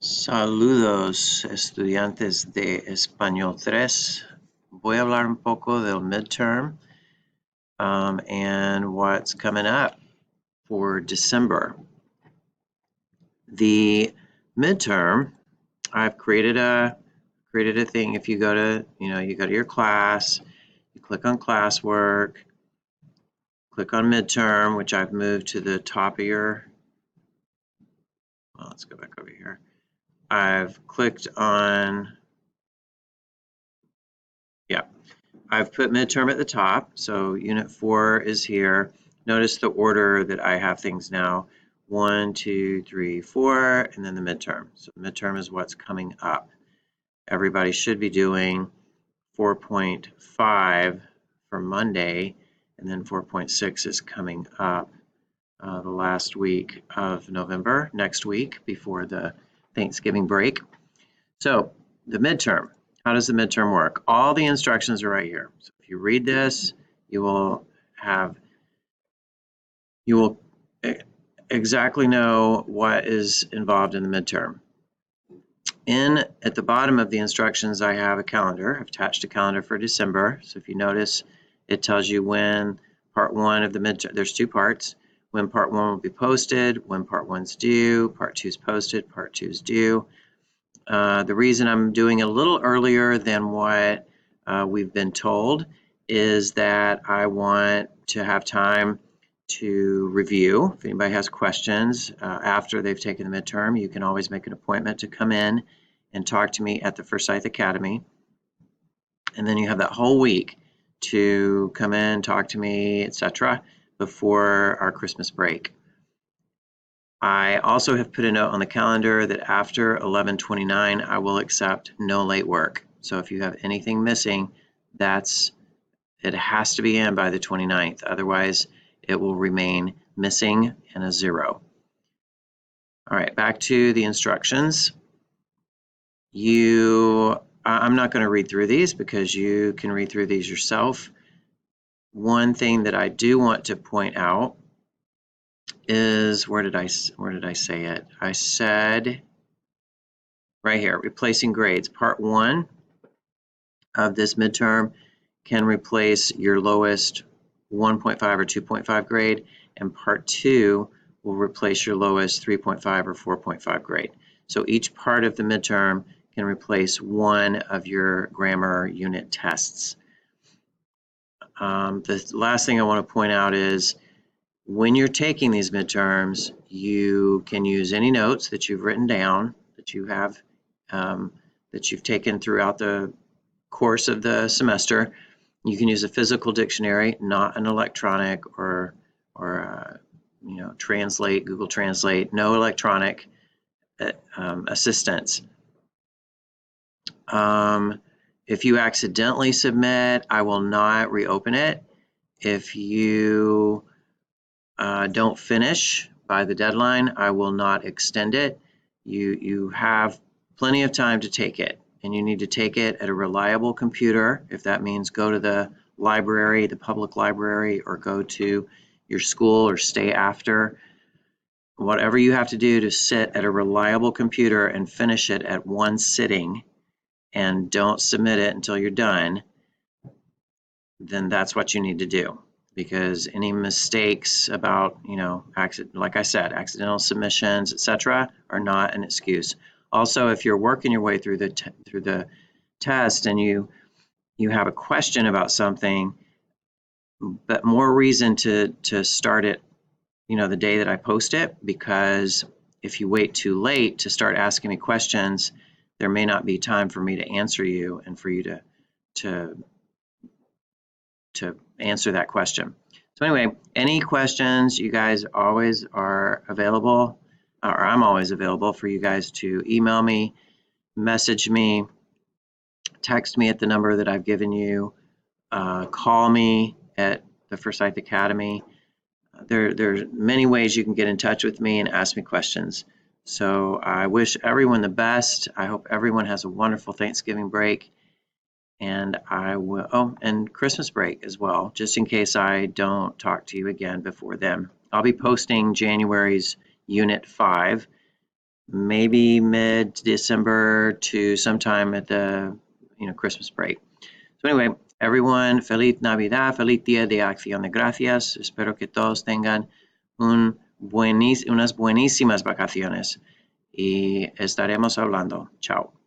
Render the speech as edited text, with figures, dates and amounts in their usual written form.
Saludos, estudiantes de Español 3. Voy a hablar un poco del midterm and what's coming up for December. The midterm, I've created a thing. If you go to, you go to your class, you click on classwork, click on midterm, which I've moved to the top of your, well, let's go back over here. I've clicked on, I've put midterm at the top, so Unit 4 is here. Notice the order that I have things now. 1, 2, 3, 4, and then the midterm. So midterm is what's coming up. Everybody should be doing 4.5 for Monday, and then 4.6 is coming up the last week of November, next week, before the Thanksgiving break. So the midterm. How does the midterm work? All the instructions are right here. So if you read this, you will exactly know what is involved in the midterm. At the bottom of the instructions, I have a calendar. I've attached a calendar for December. So if you notice, it tells you when part 1 of the midterm, there's 2 parts, when part 1 will be posted, when part 1's due, part 2 is posted, part 2 is due. The reason I'm doing it a little earlier than what we've been told is that I want to have time to review. If anybody has questions after they've taken the midterm, you can always make an appointment to come in and talk to me at the Forsyth Academy. And then you have that whole week to come in, talk to me, etc., before our Christmas break. I also have put a note on the calendar that after 11/29, I will accept no late work. So if you have anything missing, it has to be in by the 29th. Otherwise, it will remain missing and a 0. All right, back to the instructions. I'm not going to read through these because you can read through these yourself. One thing that I do want to point out is, where did I say it? I said right here, replacing grades. Part 1 of this midterm can replace your lowest 1.5 or 2.5 grade, and part 2 will replace your lowest 3.5 or 4.5 grade. So each part of the midterm can replace one of your grammar unit tests. The last thing I want to point out is, when you're taking these midterms, you can use any notes that you've written down, that you have, that you've taken throughout the course of the semester. You can use a physical dictionary, not an electronic or Translate, Google Translate, no electronic assistance. If you accidentally submit, I will not reopen it. If you don't finish by the deadline, I will not extend it. You have plenty of time to take it, and you need to take it at a reliable computer. If that means go to the library, the public library, or go to your school or stay after. Whatever you have to do to sit at a reliable computer and finish it at one sitting, and don't submit it until you're done, then that's what you need to do. Because any mistakes about, like I said, accidental submissions, etc., are not an excuse. Also, if you're working your way through the test and you have a question about something, but more reason to start it, the day that I post it, because if you wait too late to start asking me questions, there may not be time for me to answer you and for you to answer that question. So anyway, any questions, you guys always are available, or I'm always available for you guys to email me, message me, text me at the number that I've given you, call me at the Forsyth Academy. There's many ways you can get in touch with me and ask me questions. So I wish everyone the best. I hope everyone has a wonderful Thanksgiving break. And and Christmas break as well, just in case I don't talk to you again before then. I'll be posting January's Unit 5 maybe mid-December to sometime at the Christmas break. So anyway, everyone, feliz Navidad, feliz Día de Acción de Gracias. Espero que todos tengan unas buenísimas vacaciones y estaremos hablando. Chao.